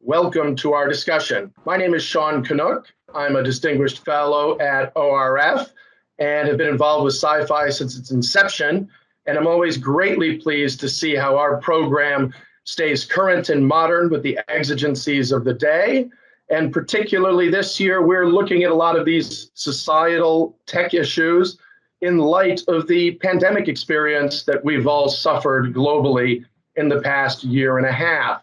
Welcome to our discussion. My name is Sean Canuck. I'm a distinguished fellow at ORF and have been involved with CyFy since its inception. And I'm always greatly pleased to see how our program stays current and modern with the exigencies of the day. And particularly this year, we're looking at a lot of these societal tech issues in light of the pandemic experience that we've all suffered globally in the past year and a half.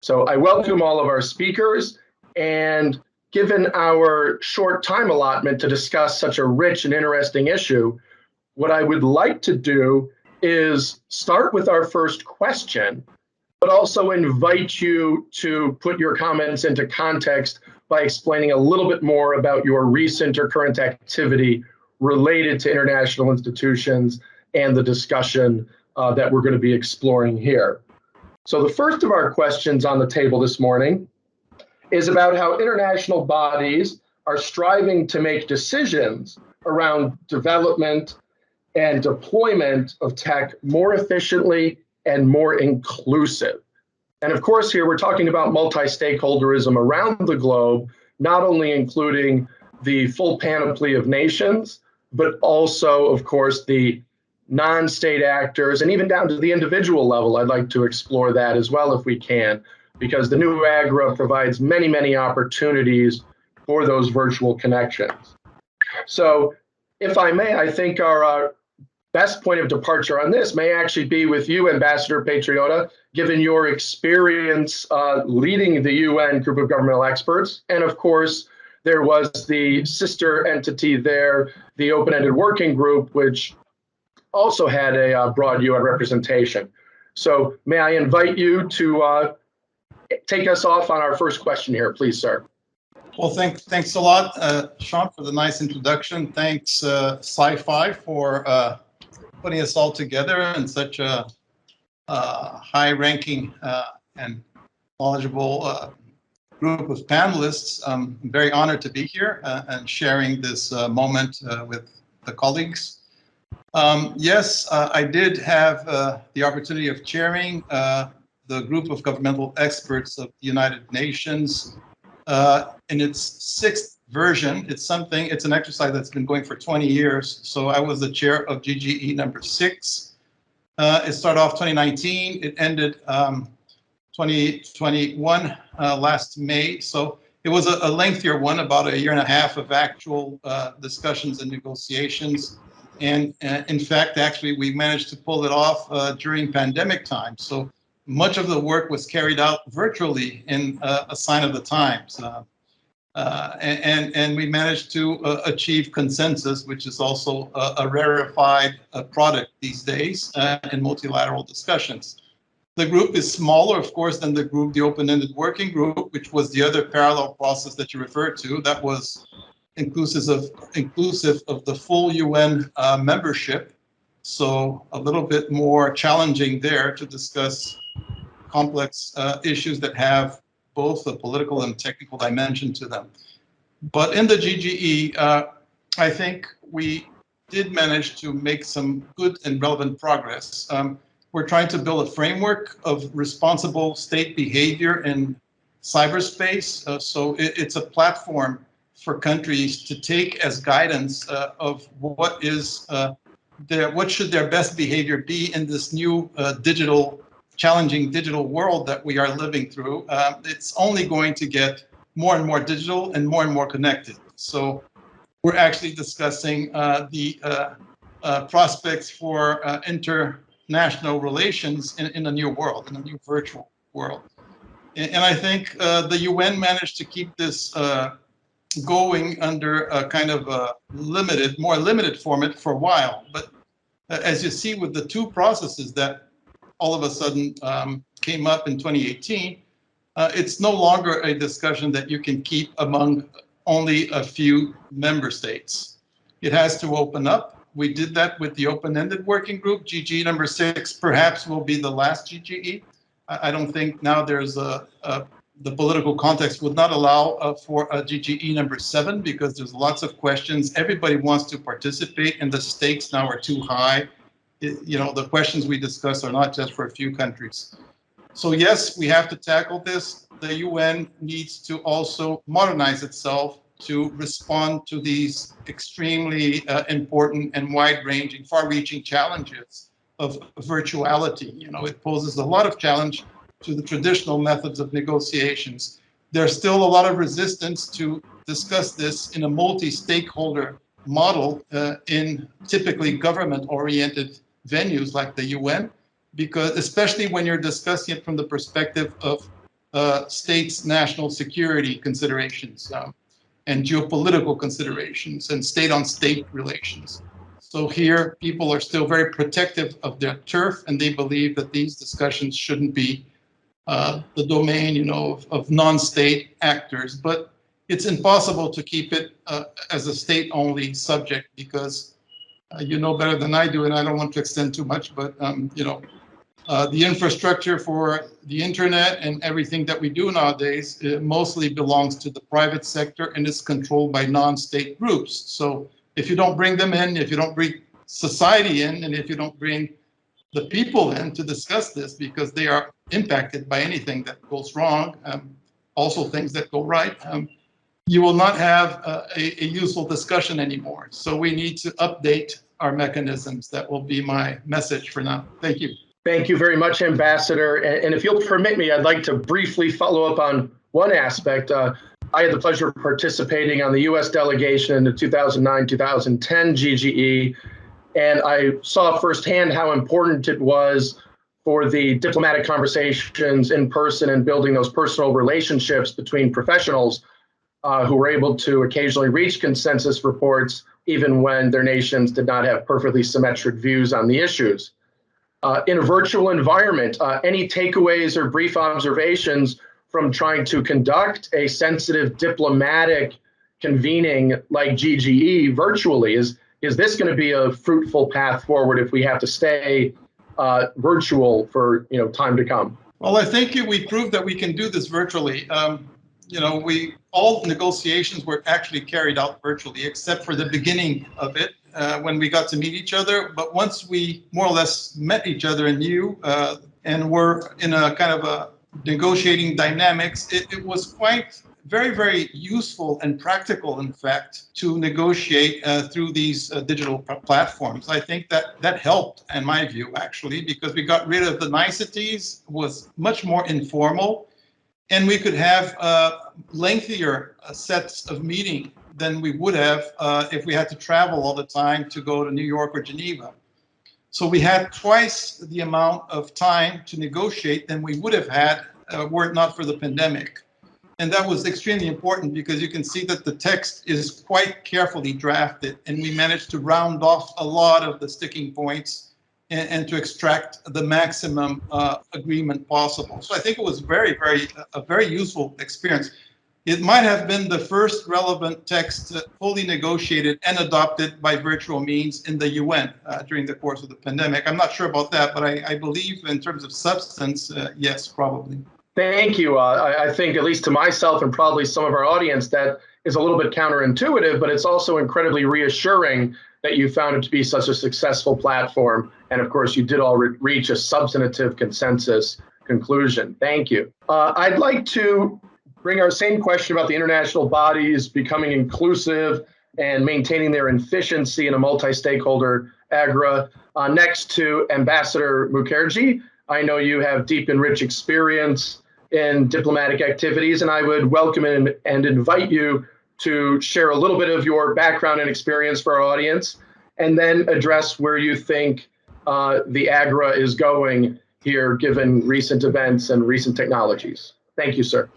So I welcome all of our speakers, and given our short time allotment to discuss such a rich and interesting issue, what I would like to do is start with our first question, but also invite you to put your comments into context by explaining a little bit more about your recent or current activity related to international institutions and the discussion that we're going to be exploring here. So the first of our questions on the table this morning is about how international bodies are striving to make decisions around development and deployment of tech more efficiently and more inclusive. And of course, here we're talking about multi-stakeholderism around the globe, not only including the full panoply of nations, but also, of course, the non-state actors, and even down to the individual level. I'd like to explore that as well if we can, because the new AGRA provides many, many opportunities for those virtual connections. So if I may, I think our best point of departure on this may actually be with you, Ambassador Patriota, given your experience leading the UN group of governmental experts. And of course, there was the sister entity there, the open-ended working group, which also had a broad UN representation. So may I invite you to take us off on our first question here, please, sir. Well, thanks a lot, Sean, for the nice introduction. Thanks, CyFy, for putting us all together in such a high-ranking and knowledgeable group of panelists. I'm very honored to be here and sharing this moment with the colleagues. Yes, I did have the opportunity of chairing the group of governmental experts of the United Nations in its sixth version. It's an exercise that's been going for 20 years. So I was the chair of GGE number 6. It started off 2019. It ended 2021 last May. So it was a lengthier one, about a year and a half of actual discussions and negotiations. And in fact, actually, we managed to pull it off during pandemic time. So much of the work was carried out virtually in a sign of the times. And we managed to achieve consensus, which is also a rarefied product these days in multilateral discussions. The group is smaller, of course, than the open-ended working group, which was the other parallel process that you referred to. That was inclusive of the full UN membership, so a little bit more challenging there to discuss complex issues that have both a political and technical dimension to them. But in the GGE, I think we did manage to make some good and relevant progress. We're trying to build a framework of responsible state behavior in cyberspace. So it's a platform for countries to take as guidance of what should their best behavior be in this new challenging digital world that we are living through. It's only going to get more and more digital and more connected. So we're actually discussing the prospects for international relations in a new world, in a new virtual world. And I think the UN managed to keep this going under a kind of a more limited format for a while. But as you see with the two processes that all of a sudden came up in 2018, it's no longer a discussion that you can keep among only a few member states. It has to open up. We did that with the open-ended working group. GGE number 6 perhaps will be the last GGE. I don't think now there's the political context would not allow for a GGE number 7 because there's lots of questions. Everybody wants to participate and the stakes now are too high. The questions we discuss are not just for a few countries. So yes, we have to tackle this. the UN needs to also modernize itself to respond to these extremely important and wide-ranging, far-reaching challenges of virtuality. You know, it poses a lot of challenge to the traditional methods of negotiations. There's still a lot of resistance to discuss this in a multi-stakeholder model in typically government-oriented venues like the UN, because especially when you're discussing it from the perspective of states' national security considerations and geopolitical considerations and state-on-state relations. So here, people are still very protective of their turf, and they believe that these discussions shouldn't be the domain, you know, of non-state actors. But it's impossible to keep it as a state-only subject because you know better than I do, and I don't want to extend too much, but you know, the infrastructure for the internet and everything that we do nowadays, it mostly belongs to the private sector and is controlled by non-state groups. So if you don't bring them in, if you don't bring society in, and if you don't bring the people in to discuss this, because they are impacted by anything that goes wrong, also things that go right, you will not have a useful discussion anymore. So we need to update our mechanisms. That will be my message for now. Thank you. Thank you very much, Ambassador. And if you'll permit me, I'd like to briefly follow up on one aspect. I had the pleasure of participating on the U.S. delegation in the 2009-2010 GGE, and I saw firsthand how important it was for the diplomatic conversations in person and building those personal relationships between professionals who were able to occasionally reach consensus reports, even when their nations did not have perfectly symmetric views on the issues. In a virtual environment, any takeaways or brief observations from trying to conduct a sensitive diplomatic convening like GGE virtually? Is this going to be a fruitful path forward if we have to stay virtual for time to come? Well, I think we proved that we can do this virtually. All negotiations were actually carried out virtually, except for the beginning of it, when we got to meet each other. But once we more or less met each other and knew, and were in a kind of a negotiating dynamics, it was quite very, very useful and practical, in fact, to negotiate through these digital platforms. I think that helped, in my view, actually, because we got rid of the niceties, was much more informal, and we could have lengthier sets of meeting than we would have if we had to travel all the time to go to New York or Geneva. So we had twice the amount of time to negotiate than we would have had were it not for the pandemic. And that was extremely important because you can see that the text is quite carefully drafted, and we managed to round off a lot of the sticking points and to extract the maximum agreement possible. So I think it was a very useful experience. It might have been the first relevant text fully negotiated and adopted by virtual means in the UN during the course of the pandemic. I'm not sure about that, but I believe in terms of substance, yes, probably. Thank you. I think, at least to myself and probably some of our audience, that is a little bit counterintuitive, but it's also incredibly reassuring that you found it to be such a successful platform. And of course, you did all reach a substantive consensus conclusion. Thank you. I'd like to bring our same question about the international bodies becoming inclusive and maintaining their efficiency in a multi-stakeholder agra next to Ambassador Mukherjee. I know you have deep and rich experience in diplomatic activities, and I would welcome and invite you to share a little bit of your background and experience for our audience, and then address where you think the agra is going here, given recent events and recent technologies. Thank you, sir.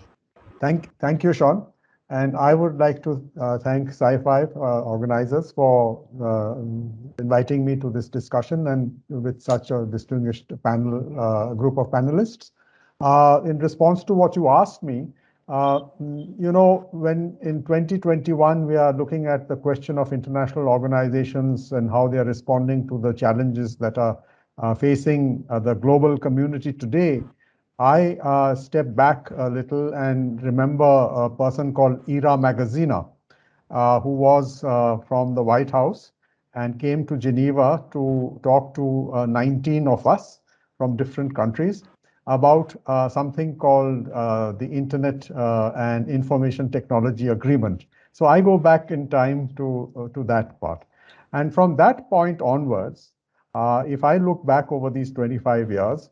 Thank you, Sean. And I would like to thank CyFy organizers for inviting me to this discussion and with such a distinguished panel, group of panelists. In response to what you asked me, when in 2021 we are looking at the question of international organizations and how they are responding to the challenges that are facing the global community today, I step back a little and remember a person called Ira Magaziner, who was from the White House and came to Geneva to talk to 19 of us from different countries. about something called the Internet and Information Technology Agreement. So I go back in time to that part. And from that point onwards, if I look back over these 25 years,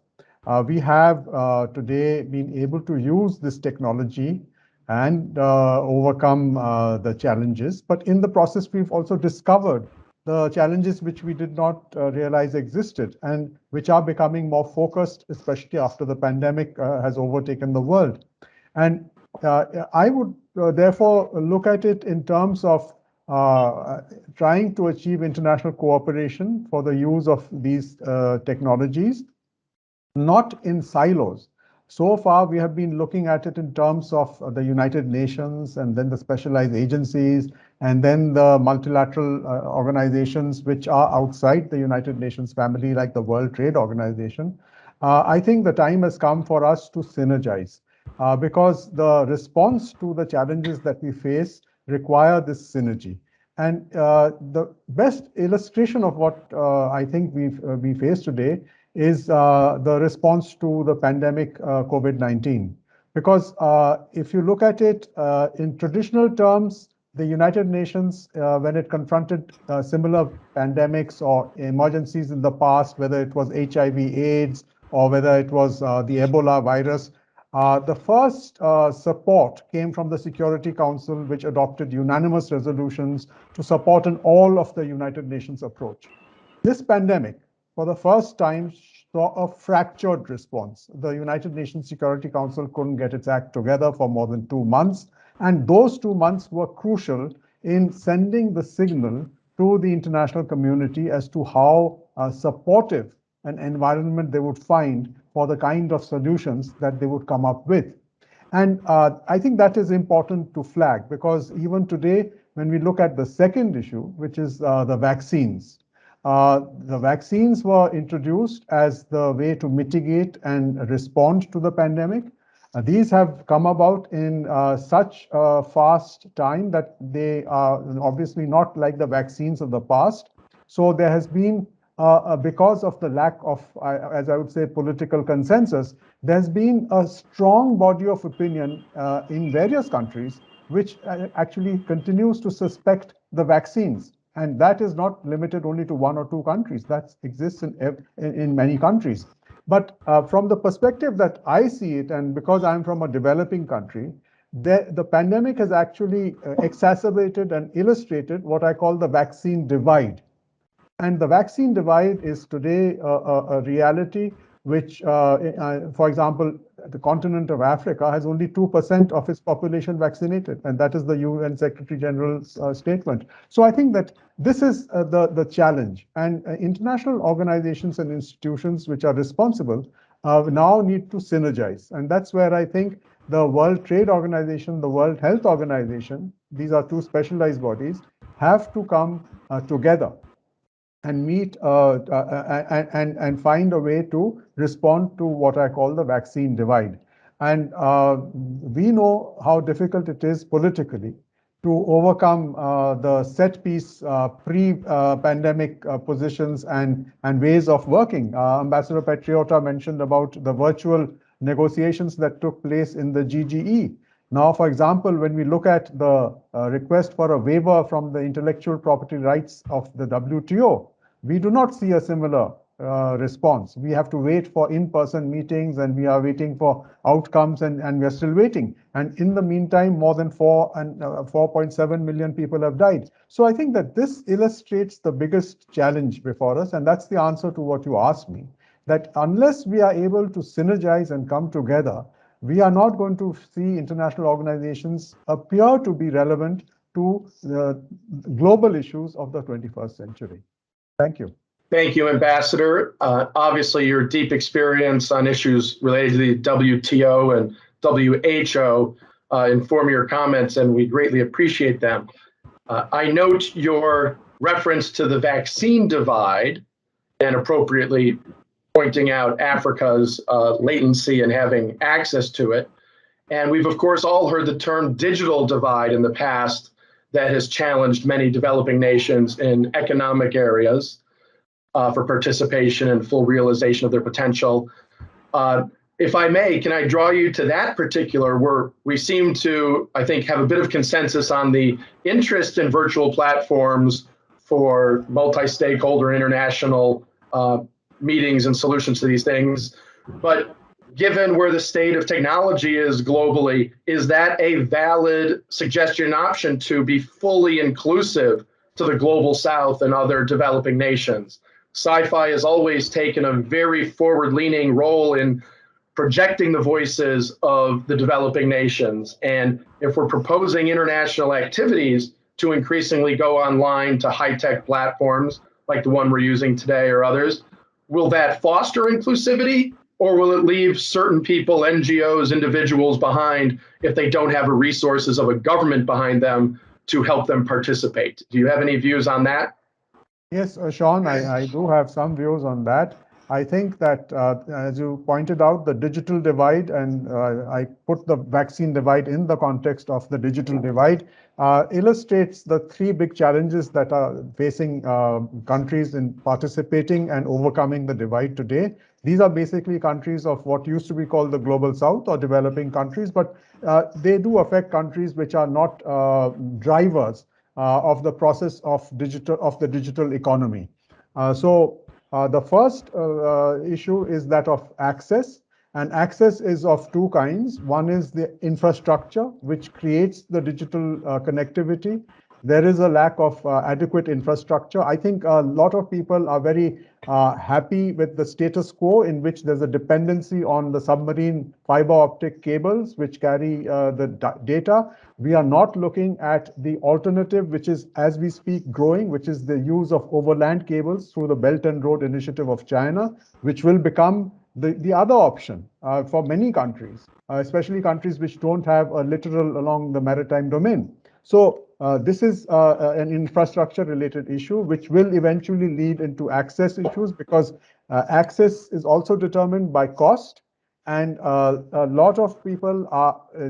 we have today been able to use this technology and overcome the challenges. But in the process, we've also discovered the challenges which we did not realize existed and which are becoming more focused, especially after the pandemic has overtaken the world. And I would therefore look at it in terms of trying to achieve international cooperation for the use of these technologies, not in silos. So far, we have been looking at it in terms of the United Nations and then the specialized agencies and then the multilateral organizations which are outside the United Nations family, like the World Trade Organization. I think the time has come for us to synergize because the response to the challenges that we face require this synergy. And the best illustration of what I think we face today is the response to the pandemic COVID-19. Because if you look at it in traditional terms, the United Nations, when it confronted similar pandemics or emergencies in the past, whether it was HIV/AIDS or whether it was the Ebola virus, the first support came from the Security Council, which adopted unanimous resolutions to support an all of the United Nations approach. This pandemic, for the first time, saw a fractured response. The United Nations Security Council couldn't get its act together for more than 2 months. And those 2 months were crucial in sending the signal to the international community as to how supportive an environment they would find for the kind of solutions that they would come up with. And I think that is important to flag because even today, when we look at the second issue, which is the vaccines, the vaccines were introduced as the way to mitigate and respond to the pandemic. These have come about in such a fast time that they are obviously not like the vaccines of the past. So there has been, because of the lack of, as I would say, political consensus, there's been a strong body of opinion in various countries, which actually continues to suspect the vaccines. And that is not limited only to 1 or 2 countries. That exists in many countries. But from the perspective that I see it, and because I'm from a developing country, the pandemic has actually exacerbated and illustrated what I call the vaccine divide. And the vaccine divide is today a reality which, for example, the continent of Africa has only 2% of its population vaccinated, and that is the UN Secretary General's statement. So I think that this is the challenge, and international organizations and institutions which are responsible now need to synergize, and that's where I think the World Trade Organization, the World Health Organization, these are 2 specialized bodies, have to come together and meet and find a way to respond to what I call the vaccine divide. And we know how difficult it is politically to overcome the set piece pre-pandemic positions and ways of working. Ambassador Patriota mentioned about the virtual negotiations that took place in the GIGE. Now, for example, when we look at the request for a waiver from the intellectual property rights of the WTO, we do not see a similar response. We have to wait for in-person meetings and we are waiting for outcomes and we are still waiting. And in the meantime, more than 4.7 million people have died. So I think that this illustrates the biggest challenge before us. And that's the answer to what you asked me, that unless we are able to synergize and come together, we are not going to see international organizations appear to be relevant to the global issues of the 21st century. Thank you. Thank you, Ambassador. Obviously, your deep experience on issues related to the WTO and WHO inform your comments, and we greatly appreciate them. I note your reference to the vaccine divide and appropriately pointing out Africa's latency and having access to it. And we've, of course, all heard the term digital divide in the past that has challenged many developing nations in economic areas for participation and full realization of their potential. if I may, can I draw you to that particular where we seem to, I think, have a bit of consensus on the interest in virtual platforms for multi-stakeholder international meetings and solutions to these things. But given where the state of technology is globally, is that a valid suggestion option to be fully inclusive to the global South and other developing nations? CyFy has always taken a very forward-leaning role in projecting the voices of the developing nations. And if we're proposing international activities to increasingly go online to high-tech platforms like the one we're using today or others, will that foster inclusivity, or will it leave certain people, NGOs, individuals behind if they don't have the resources of a government behind them to help them participate? Do you have any views on that? Yes, Sean, I do have some views on that. I think that, as you pointed out, the digital divide, and I put the vaccine divide in the context of the digital divide, illustrates the three big challenges that are facing countries in participating and overcoming the divide today. These are basically countries of what used to be called the global South or developing countries, but they do affect countries which are not drivers of the process of the digital economy. The first issue is that of access, and access is of two kinds. One is the infrastructure, which creates the digital connectivity. There is a lack of adequate infrastructure. I think a lot of people are very happy with the status quo, in which there's a dependency on the submarine fiber optic cables which carry the data. We are not looking at the alternative, which is, as we speak, growing, which is the use of overland cables through the Belt and Road Initiative of China, which will become the other option for many countries, especially countries which don't have a littoral along the maritime domain. So this is an infrastructure-related issue, which will eventually lead into access issues, because access is also determined by cost, and a lot of people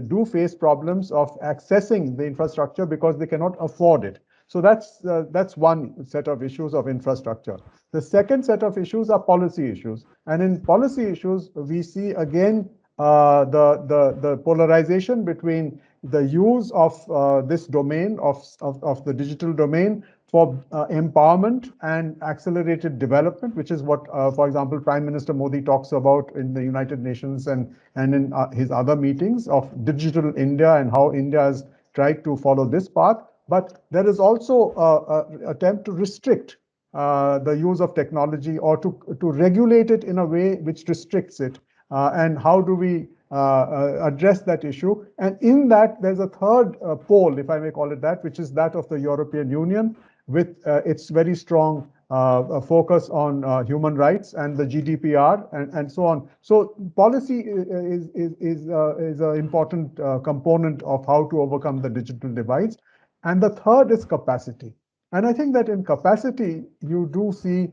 do face problems of accessing the infrastructure because they cannot afford it. So that's one set of issues of infrastructure. The second set of issues are policy issues, and in policy issues we see again the polarization between the use of this domain of the digital domain for empowerment and accelerated development, which is what, for example, Prime Minister Modi talks about in the United Nations and in his other meetings of digital India, and how India has tried to follow this path. But there is also an attempt to restrict the use of technology, or to regulate it in a way which restricts it. And how do we address that issue? And in that, there's a third pole, if I may call it that, which is that of the European Union, with its very strong focus on human rights and the GDPR and so on. So policy is an important component of how to overcome the digital divides. And the third is capacity. And I think that in capacity, you do see,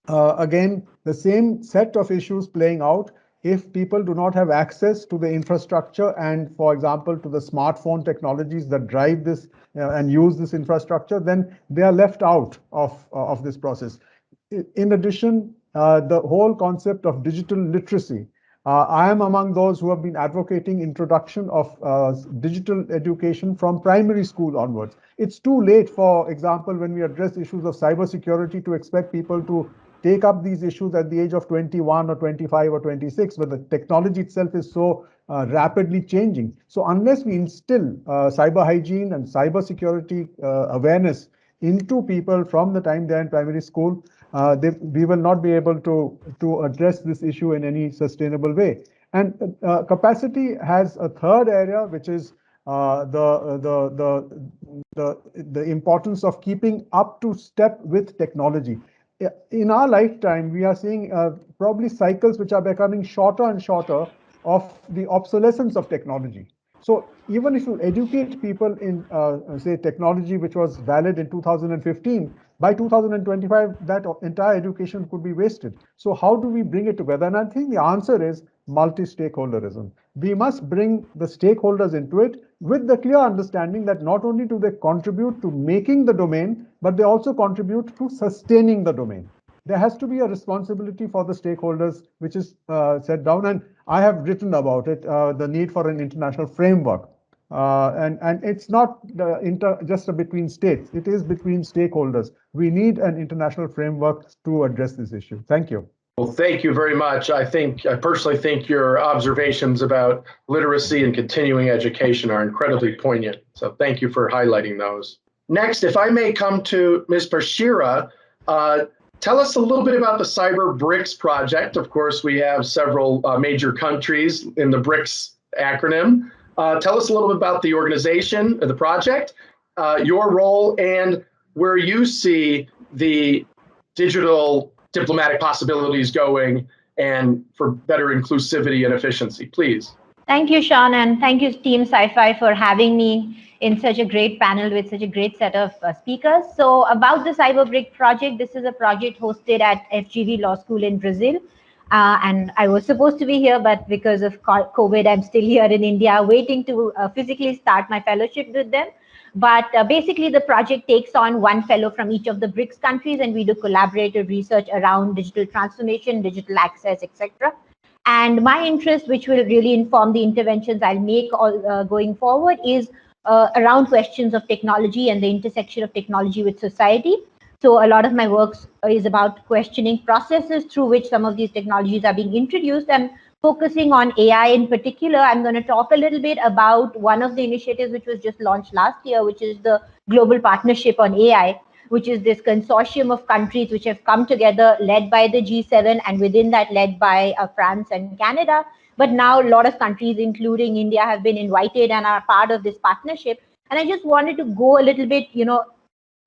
again, the same set of issues playing out. If people do not have access to the infrastructure and, for example, to the smartphone technologies that drive this and use this infrastructure, then they are left out of this process. In addition, the whole concept of digital literacy. I am among those who have been advocating introduction of digital education from primary school onwards. It's too late, for example, when we address issues of cybersecurity, to expect people to take up these issues at the age of 21 or 25 or 26, where the technology itself is so rapidly changing. So unless we instill cyber hygiene and cybersecurity awareness into people from the time they're in primary school, we will not be able to address this issue in any sustainable way. And capacity has a third area, which is the importance of keeping up to step with technology. In our lifetime, we are seeing probably cycles which are becoming shorter and shorter of the obsolescence of technology. So even if you educate people in, say, technology which was valid in 2015, by 2025, that entire education could be wasted. So how do we bring it together? And I think the answer is multi-stakeholderism. We must bring the stakeholders into it with the clear understanding that not only do they contribute to making the domain, but they also contribute to sustaining the domain. there has to be a responsibility for the stakeholders, which is set down. And I have written about it, the need for an international framework. And it's not just between states, it is between stakeholders. We need an international framework to address this issue. Thank you. Well, thank you very much. I personally think your observations about literacy and continuing education are incredibly poignant. So thank you for highlighting those. Next, if I may come to Ms. Bashira, tell us a little bit about the Cyberbrick Project. Of course, we have several major countries in the BRICS acronym. Tell us a little bit about the organization, the project, your role, and where you see the digital diplomatic possibilities going and for better inclusivity and efficiency, please. Thank you, Sean, and thank you, Team CyFy, for having me in such a great panel with such a great set of speakers. So about the Cyberbrick project, this is a project hosted at FGV Law School in Brazil. And I was supposed to be here, but because of COVID, I'm still here in India, waiting to physically start my fellowship with them. But basically, the project takes on one fellow from each of the BRICS countries, and we do collaborative research around digital transformation, digital access, etc. And my interest, which will really inform the interventions I'll make going forward, is around questions of technology and the intersection of technology with society. So a lot of my work is about questioning processes through which some of these technologies are being introduced, and focusing on AI in particular. I'm going to talk a little bit about one of the initiatives which was just launched last year, which is the Global Partnership on AI, which is this consortium of countries which have come together, led by the G7, and within that led by France and Canada. But now a lot of countries, including India, have been invited and are part of this partnership. And I just wanted to go a little bit,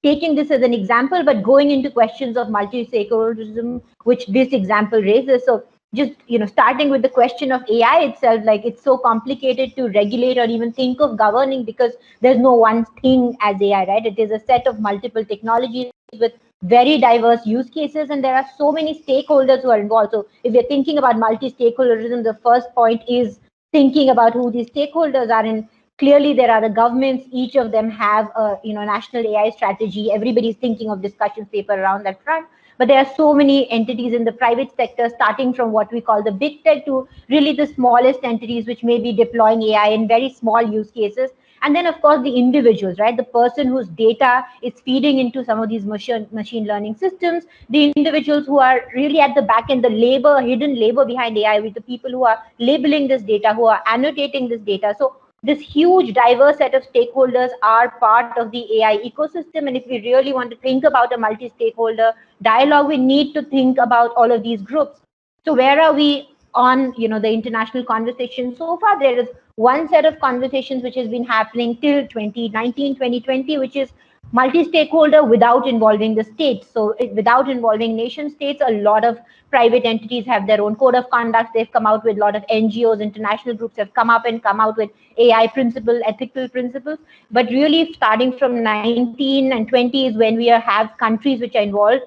taking this as an example, but going into questions of multistakeholderism, which this example raises. So just, starting with the question of AI itself, like it's so complicated to regulate or even think of governing because there's no one thing as AI, right? It is a set of multiple technologies with very diverse use cases, and there are so many stakeholders who are involved. So if you're thinking about multi-stakeholderism, the first point is thinking about who these stakeholders are. And clearly there are the governments, each of them have a national AI strategy. Everybody's thinking of discussion paper around that front. But there are so many entities in the private sector, starting from what we call the big tech to really the smallest entities, which may be deploying AI in very small use cases. And then, of course, the individuals, right? The person whose data is feeding into some of these machine learning systems, the individuals who are really at the back end, the hidden labor behind AI, with the people who are labeling this data, who are annotating this data. So this huge diverse set of stakeholders are part of the AI ecosystem. And if we really want to think about a multi-stakeholder dialogue, we need to think about all of these groups. So where are we on the international conversation? So far, there is one set of conversations which has been happening till 2019, 2020, which is multi-stakeholder without involving the states. So without involving nation states, a lot of private entities have their own code of conduct. They've come out with a lot of NGOs, international groups have come out with AI principles, ethical principles. But really starting from 19 and 20 is when we have countries which are involved,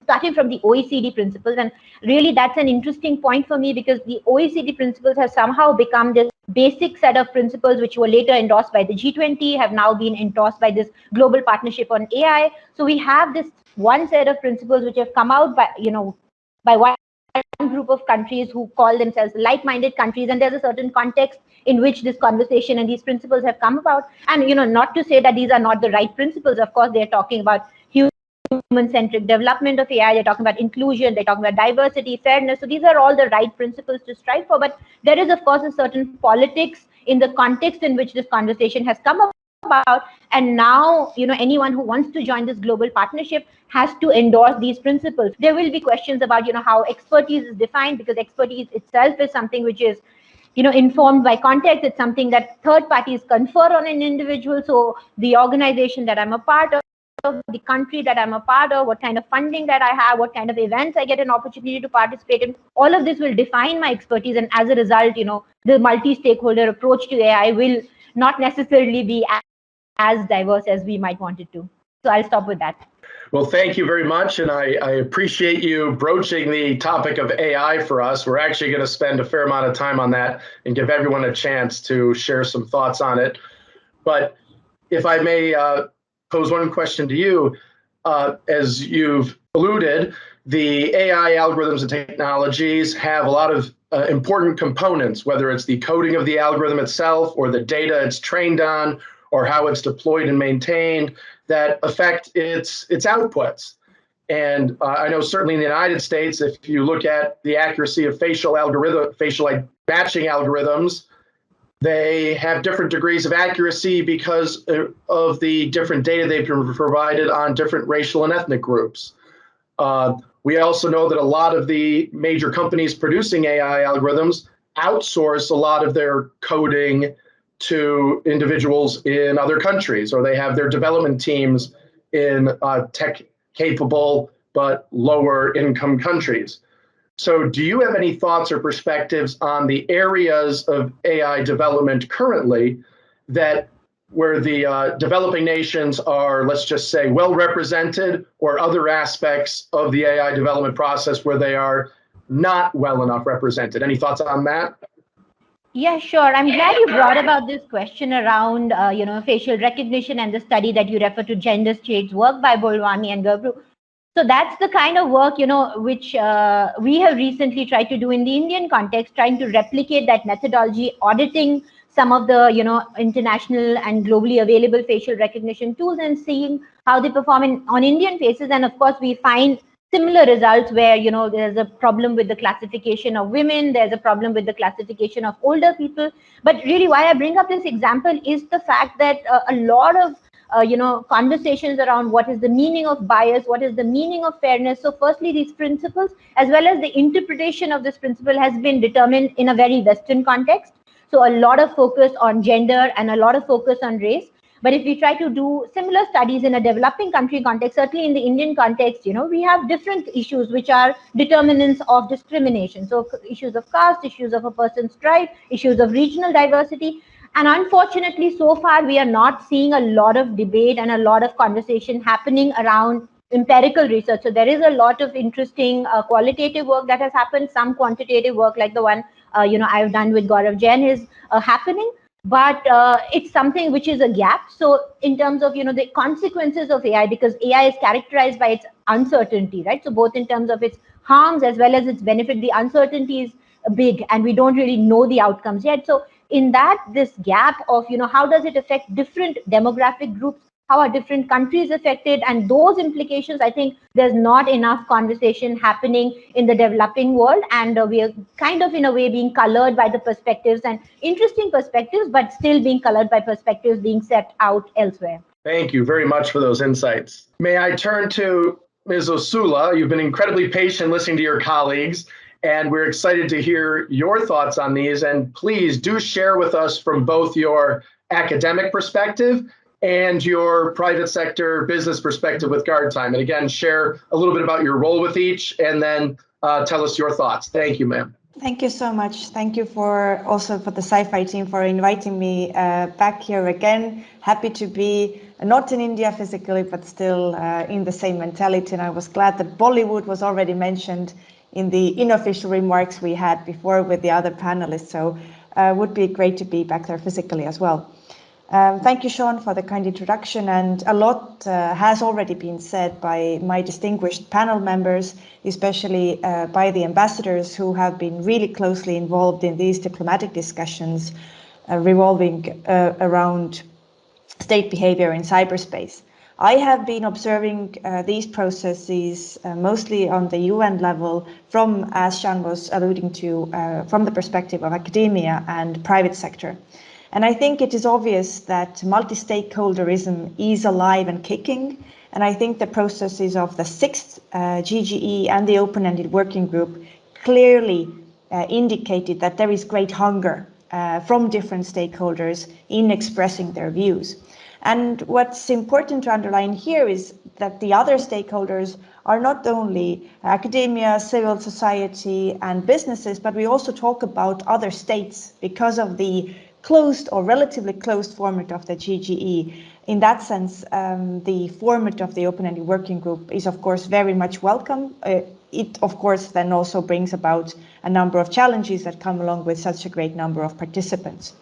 starting from the OECD principles. And really that's an interesting point for me, because the OECD principles have somehow become this basic set of principles which were later endorsed by the G20, have now been endorsed by this global partnership on AI. So we have this one set of principles which have come out by one group of countries who call themselves like-minded countries, and there's a certain context in which this conversation and these principles have come about. And not to say that these are not the right principles. Of course, they're talking about human-centric development of AI, they're talking about inclusion, they're talking about diversity, fairness. So these are all the right principles to strive for. But there is, of course, a certain politics in the context in which this conversation has come about. And now, anyone who wants to join this global partnership has to endorse these principles. There will be questions about, how expertise is defined, because expertise itself is something which is informed by context. It's something that third parties confer on an individual. So the organization that I'm a part of, the country that I'm a part of, what kind of funding that I have, what kind of events I get an opportunity to participate in, all of this will define my expertise. And as a result, the multi-stakeholder approach to AI will not necessarily be as diverse as we might want it to. So I'll stop with that. Well, thank you very much. And I appreciate you broaching the topic of AI for us. We're actually going to spend a fair amount of time on that and give everyone a chance to share some thoughts on it. But if I may pose one question to you, as you've alluded, the AI algorithms and technologies have a lot of important components, whether it's the coding of the algorithm itself or the data it's trained on or how it's deployed and maintained that affect its outputs. And I know certainly in the United States, if you look at the accuracy of facial matching algorithms, they have different degrees of accuracy because of the different data they've been provided on different racial and ethnic groups. We also know that a lot of the major companies producing AI algorithms outsource a lot of their coding to individuals in other countries, or they have their development teams in tech-capable but lower income countries. So do you have any thoughts or perspectives on the areas of AI development currently where the developing nations are, let's just say, well represented, or other aspects of the AI development process where they are not well enough represented? Any thoughts on that? Yeah, sure. I'm glad you brought about this question around, facial recognition and the study that you refer to, Gender Shades work by Bolwani and Gabru. So that's the kind of work, which we have recently tried to do in the Indian context, trying to replicate that methodology, auditing some of the, international and globally available facial recognition tools and seeing how they perform on Indian faces. And of course, we find similar results where, there's a problem with the classification of women, there's a problem with the classification of older people. But really why I bring up this example is the fact that a lot of conversations around what is the meaning of bias, what is the meaning of fairness. So firstly, these principles, as well as the interpretation of this principle, has been determined in a very Western context. So a lot of focus on gender and a lot of focus on race. But if we try to do similar studies in a developing country context, certainly in the Indian context, we have different issues which are determinants of discrimination. So issues of caste, issues of a person's tribe, issues of regional diversity. And unfortunately, so far, we are not seeing a lot of debate and a lot of conversation happening around empirical research. So there is a lot of interesting qualitative work that has happened. Some quantitative work like the one, I've done with Gaurav Jain is happening. But it's something which is a gap. So in terms of, the consequences of AI, because AI is characterized by its uncertainty, right? So both in terms of its harms as well as its benefit, the uncertainty is big and we don't really know the outcomes yet. So in that, this gap of, how does it affect different demographic groups? How are different countries affected? And those implications, I think there's not enough conversation happening in the developing world. And we are kind of in a way being colored by the perspectives and interesting perspectives, but still being colored by perspectives being set out elsewhere. Thank you very much for those insights. May I turn to Ms. Osula? You've been incredibly patient listening to your colleagues, and we're excited to hear your thoughts on these. And please do share with us from both your academic perspective and your private sector business perspective with Guardtime. And again, share a little bit about your role with each, and then tell us your thoughts. Thank you, ma'am. Thank you so much. Thank you also for the CyFy team for inviting me back here again. Happy to be not in India physically, but still in the same mentality. And I was glad that Bollywood was already mentioned in the unofficial remarks we had before with the other panelists. So it would be great to be back there physically as well. Thank you, Sean, for the kind introduction. And a lot has already been said by my distinguished panel members, especially by the ambassadors who have been really closely involved in these diplomatic discussions revolving around state behavior in cyberspace. I have been observing these processes mostly on the UN level from, as Sean was alluding to, from the perspective of academia and private sector. And I think it is obvious that multistakeholderism is alive and kicking. And I think the processes of the 6th GGE and the open-ended working group clearly indicated that there is great hunger from different stakeholders in expressing their views. And what's important to underline here is that the other stakeholders are not only academia, civil society, and businesses, but we also talk about other states because of the closed or relatively closed format of the GGE. In that sense, the format of the open-ended working group is, of course, very much welcome. It, of course, then also brings about a number of challenges that come along with such a great number of participants.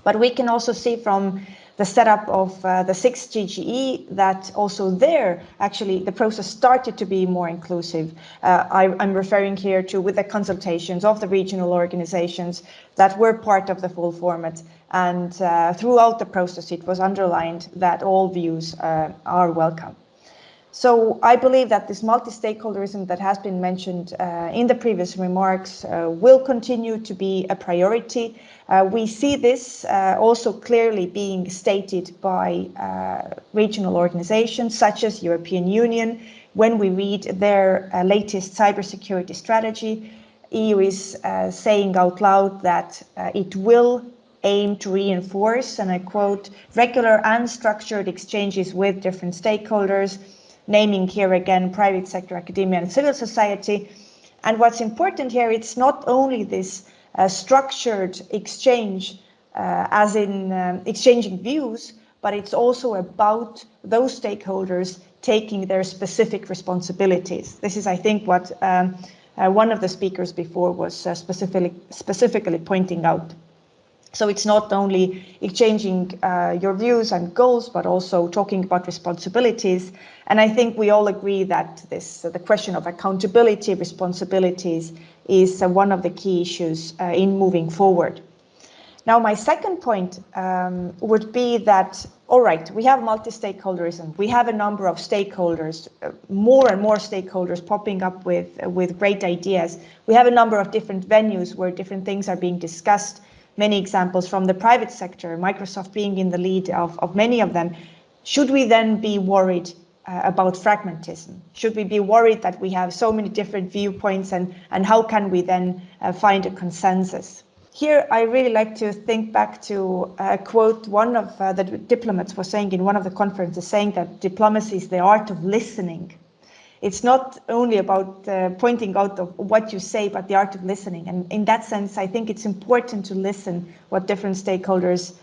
But we can also see from the setup of the 6th GGE, that also there, actually, the process started to be more inclusive. I'm referring here to with the consultations of the regional organizations that were part of the full format. And throughout the process, it was underlined that all views are welcome. So I believe that this multi-stakeholderism that has been mentioned in the previous remarks will continue to be a priority. We see this also clearly being stated by regional organizations such as European Union. When we read their latest cybersecurity strategy, EU is saying out loud that it will aim to reinforce, and I quote, regular and structured exchanges with different stakeholders, naming here again private sector, academia and civil society. And what's important here, it's not only this structured exchange as in exchanging views, but it's also about those stakeholders taking their specific responsibilities. This is, I think, what one of the speakers before was specifically pointing out. So it's not only exchanging your views and goals, but also talking about responsibilities. And I think we all agree that the question of accountability, responsibilities is one of the key issues in moving forward. Now, my second point would be that, all right, we have multi-stakeholderism. We have a number of stakeholders, more and more stakeholders popping up with great ideas. We have a number of different venues where different things are being discussed. Many examples from the private sector, Microsoft being in the lead of many of them. Should we then be worried about fragmentism? Should we be worried that we have so many different viewpoints, and how can we then find a consensus? Here, I really like to think back to a quote one of the diplomats was saying in one of the conferences, saying that diplomacy is the art of listening. It's not only about pointing out of what you say, but the art of listening. And in that sense, I think it's important to listen what different stakeholders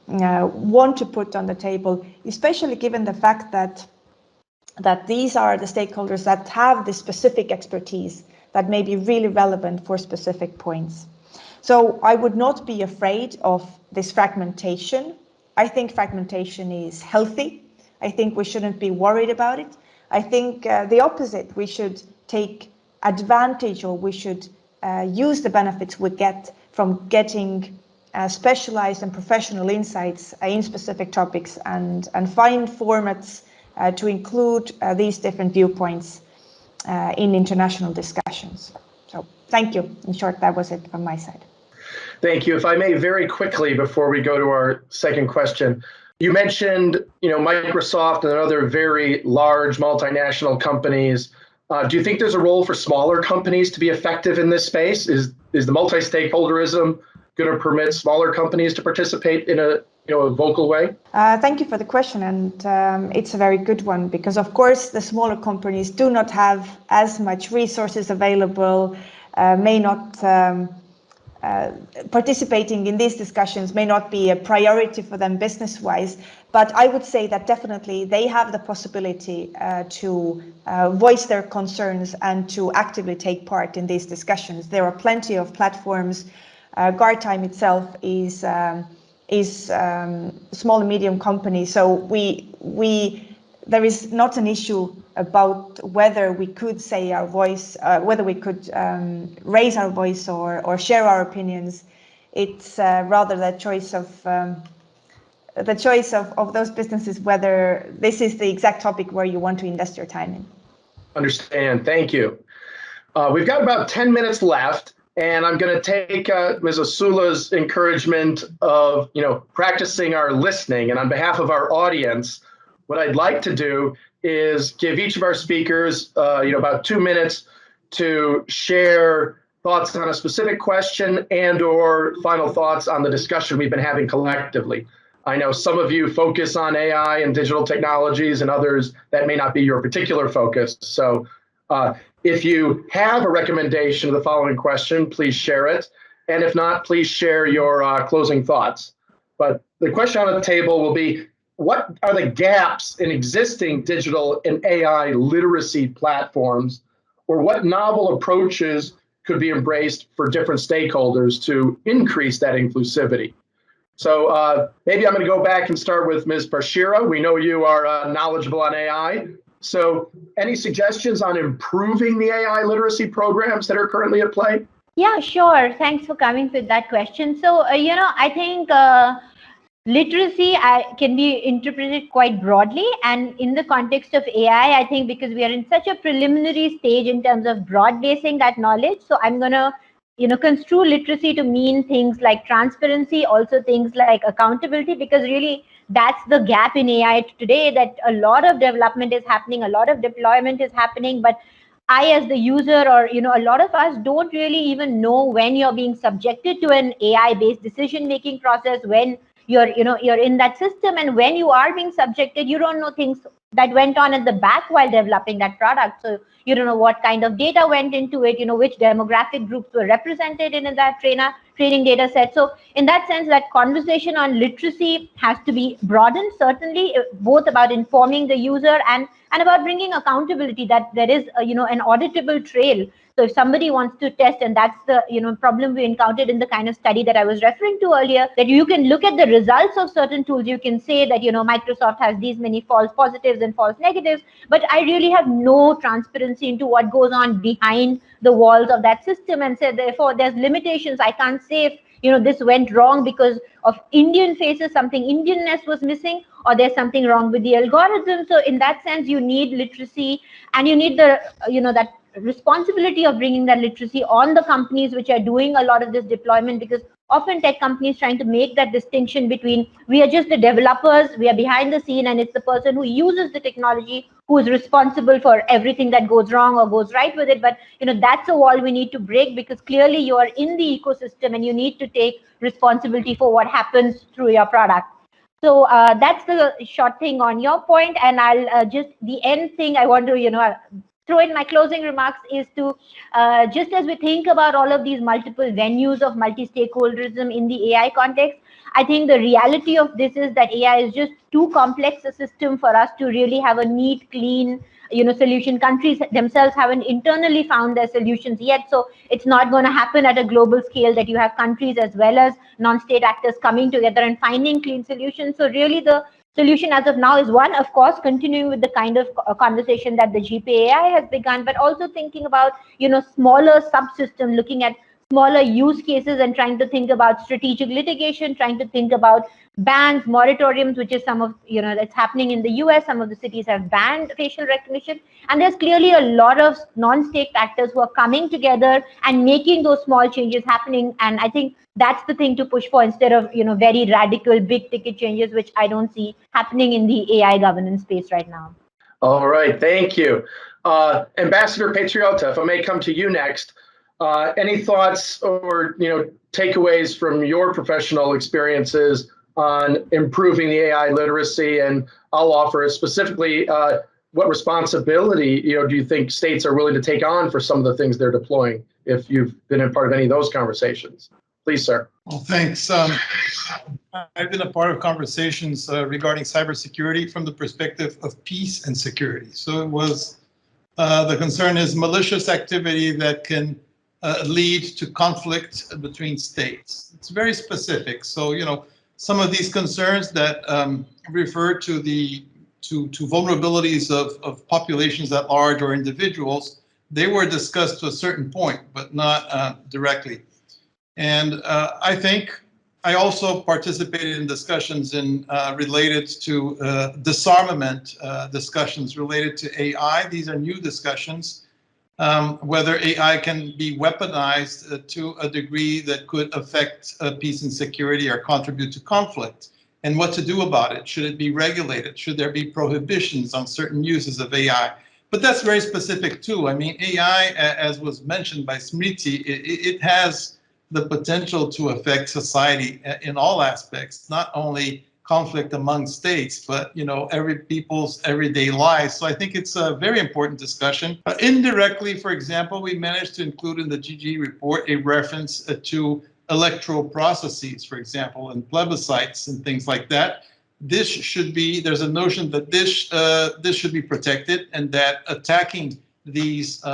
want to put on the table, especially given the fact that these are the stakeholders that have the specific expertise that may be really relevant for specific points. So I would not be afraid of this fragmentation. I think fragmentation is healthy. I think we shouldn't be worried about it. I think the opposite, we should take advantage, or we should use the benefits we get from getting specialized and professional insights in specific topics, and find formats to include these different viewpoints in international discussions. So thank you. In short, that was it from my side. Thank you. If I may, very quickly, before we go to our second question, you mentioned, Microsoft and other very large multinational companies. Do you think there's a role for smaller companies to be effective in this space? Is the multi-stakeholderism going to permit smaller companies to participate in a vocal way? Thank you for the question, and it's a very good one, because of course the smaller companies do not have as much resources available, may not participating in these discussions may not be a priority for them business-wise, but I would say that definitely they have the possibility to voice their concerns and to actively take part in these discussions. There are plenty of platforms. Guardtime itself is small and medium company, so there is not an issue about whether we could say our voice, whether we could raise our voice or share our opinions. It's rather the choice of those businesses whether this is the exact topic where you want to invest your time in. Understand. Thank you. We've got about 10 minutes left, and I'm going to take Ms. Osula's encouragement of practicing our listening, and on behalf of our audience, what I'd like to do is give each of our speakers, about 2 minutes to share thoughts on a specific question and/or final thoughts on the discussion we've been having collectively. I know some of you focus on AI and digital technologies, and others that may not be your particular focus. So if you have a recommendation of the following question, please share it. And if not, please share your closing thoughts. But the question on the table will be, what are the gaps in existing digital and AI literacy platforms, or what novel approaches could be embraced for different stakeholders to increase that inclusivity? So maybe I'm going to go back and start with Ms. Bashira. We know you are knowledgeable on AI. So any suggestions on improving the AI literacy programs that are currently at play? Yeah, sure. Thanks for coming with that question. So, I think literacy can be interpreted quite broadly. And in the context of AI, I think because we are in such a preliminary stage in terms of broad basing that knowledge. So I'm going to, construe literacy to mean things like transparency, also things like accountability, because really that's the gap in AI today, that a lot of development is happening, a lot of deployment is happening, but I, as the user, or a lot of us don't really even know when you're being subjected to an AI-based decision-making process, when you're in that system, and when you are being subjected, you don't know things that went on at the back while developing that product. So you don't know what kind of data went into it, which demographic groups were represented in that training data set. So in that sense, that conversation on literacy has to be broadened, certainly, both about informing the user and about bringing accountability, that there is an auditable trail. So if somebody wants to test, and that's the problem we encountered in the kind of study that I was referring to earlier, that you can look at the results of certain tools, you can say that Microsoft has these many false positives and false negatives, but I really have no transparency into what goes on behind the walls of that system, and so therefore there's limitations. I can't say if this went wrong because of Indian faces, something Indianness was missing, or there's something wrong with the algorithm. So in that sense, you need literacy, and you need the that responsibility of bringing that literacy on the companies which are doing a lot of this deployment, because often tech companies trying to make that distinction between, we are just the developers, we are behind the scene, and it's the person who uses the technology who is responsible for everything that goes wrong or goes right with it. But that's a wall we need to break, because clearly you are in the ecosystem and you need to take responsibility for what happens through your product. So that's the short thing on your point. And I'll just, the end thing I want to throw in my closing remarks is to, just as we think about all of these multiple venues of multi-stakeholderism in the AI context, I think the reality of this is that AI is just too complex a system for us to really have a neat, clean, solution. Countries themselves haven't internally found their solutions yet. So it's not going to happen at a global scale that you have countries as well as non-state actors coming together and finding clean solutions. So really the solution as of now is, one, of course, continuing with the kind of conversation that the GPAI has begun, but also thinking about, smaller subsystems, looking at smaller use cases and trying to think about strategic litigation, trying to think about bans, moratoriums, which is some of, that's happening in the US. Some of the cities have banned facial recognition. And there's clearly a lot of non-state actors who are coming together and making those small changes happening. And I think that's the thing to push for, instead of, very radical, big ticket changes, which I don't see happening in the AI governance space right now. All right, thank you. Ambassador Patriota, if I may come to you next. Any thoughts or takeaways from your professional experiences on improving the AI literacy? And I'll offer specifically, what responsibility do you think states are willing to take on for some of the things they're deploying, if you've been a part of any of those conversations? Please, sir. Well, thanks. I've been a part of conversations regarding cybersecurity from the perspective of peace and security. So it was, the concern is malicious activity that can lead to conflict between states. It's very specific. So, some of these concerns that refer to vulnerabilities of populations at large or individuals, they were discussed to a certain point, but not directly. And I think I also participated in discussions related to disarmament discussions related to AI. These are new discussions, whether AI can be weaponized to a degree that could affect peace and security or contribute to conflict, and what to do about it. Should it be regulated? Should there be prohibitions on certain uses of AI? But that's very specific too. I mean, AI, as was mentioned by Smriti, it has the potential to affect society in all aspects, not only conflict among states, but every people's everyday lives. So I think it's a very important discussion. Indirectly, for example, we managed to include in the GIGA report a reference to electoral processes, for example, and plebiscites and things like that. This should be, there's a notion that this should be protected, and that attacking these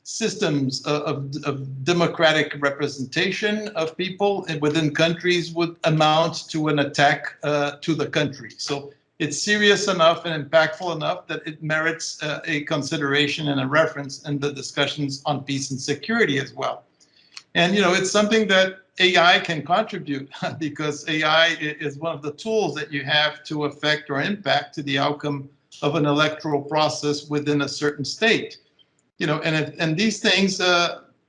systems of democratic representation of people within countries would amount to an attack to the country. So it's serious enough and impactful enough that it merits a consideration and a reference in the discussions on peace and security as well. And, it's something that AI can contribute because AI is one of the tools that you have to affect or impact to the outcome of an electoral process within a certain state. And these things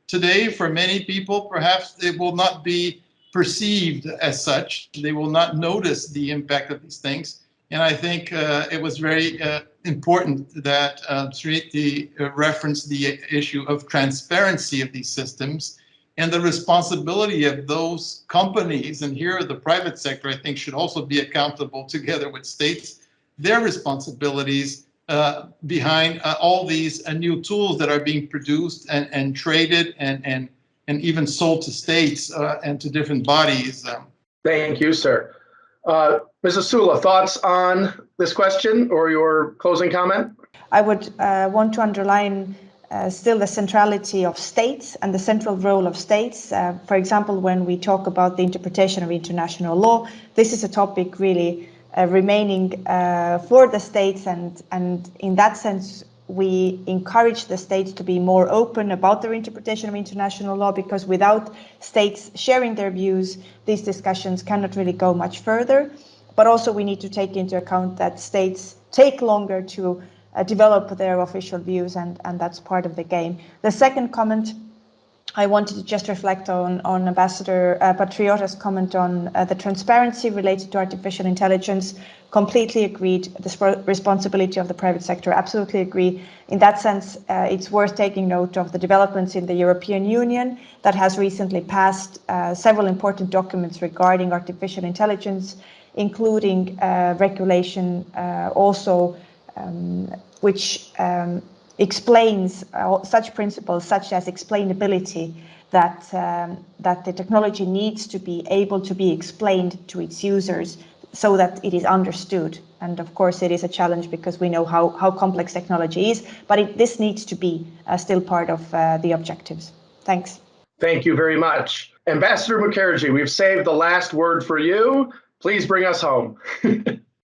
today, for many people, perhaps they will not be perceived as such. They will not notice the impact of these things. And I think it was very important that Sriti referenced the issue of transparency of these systems and the responsibility of those companies. And here the private sector, I think, should also be accountable together with states, their responsibilities behind all these new tools that are being produced and traded and even sold to states and to different bodies. Thank you, sir. Ms. Osula, thoughts on this question or your closing comment? I would want to underline still the centrality of states and the central role of states. For example, when we talk about the interpretation of international law, this is a topic really remaining for the states, and in that sense, we encourage the states to be more open about their interpretation of international law, because without states sharing their views, these discussions cannot really go much further. But also we need to take into account that states take longer to develop their official views, and that's part of the game. The second comment, I wanted to just reflect on Ambassador Patriota's comment on the transparency related to artificial intelligence. Completely agreed. The responsibility of the private sector, absolutely agree. In that sense, it's worth taking note of the developments in the European Union that has recently passed several important documents regarding artificial intelligence, including regulation also which explains such principles such as explainability, that the technology needs to be able to be explained to its users so that it is understood. And of course, it is a challenge because we know how complex technology is, but this needs to be still part of the objectives. Thanks. Thank you very much. Ambassador Mukherjee, we've saved the last word for you. Please bring us home.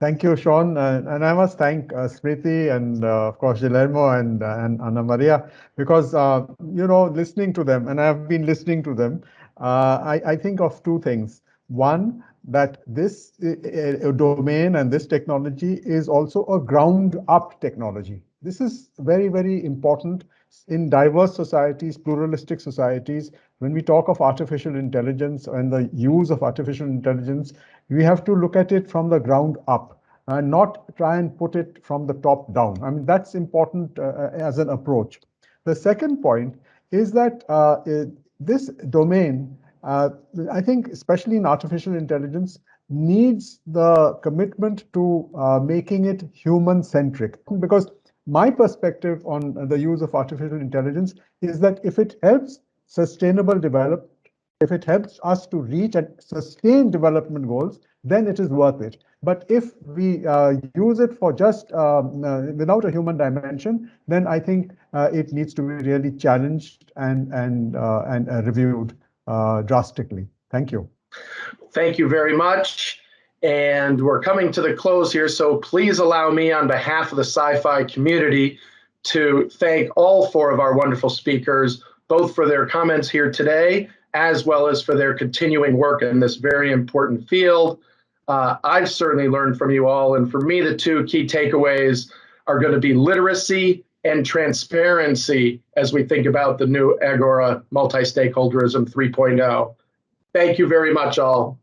Thank you, Sean. And I must thank Smriti and, of course, Guillermo and Ana Maria, because, listening to them, and I've been listening to them, I think of two things. One, that this domain and this technology is also a ground-up technology. This is very, very important in diverse societies, pluralistic societies. When we talk of artificial intelligence and the use of artificial intelligence, we have to look at it from the ground up and not try and put it from the top down. I mean, that's important as an approach. The second point is that this domain, I think, especially in artificial intelligence, needs the commitment to making it human-centric. Because my perspective on the use of artificial intelligence is that if it helps sustainable development, if it helps us to reach and sustain development goals, then it is worth it. But if we use it for just without a human dimension, then I think it needs to be really challenged and reviewed drastically. Thank you. Thank you very much. And we're coming to the close here, so please allow me on behalf of the CyFy community to thank all four of our wonderful speakers, both for their comments here today, as well as for their continuing work in this very important field. I've certainly learned from you all, and for me, the two key takeaways are going to be literacy and transparency as we think about the new Agora Multistakeholderism 3.0. Thank you very much, all.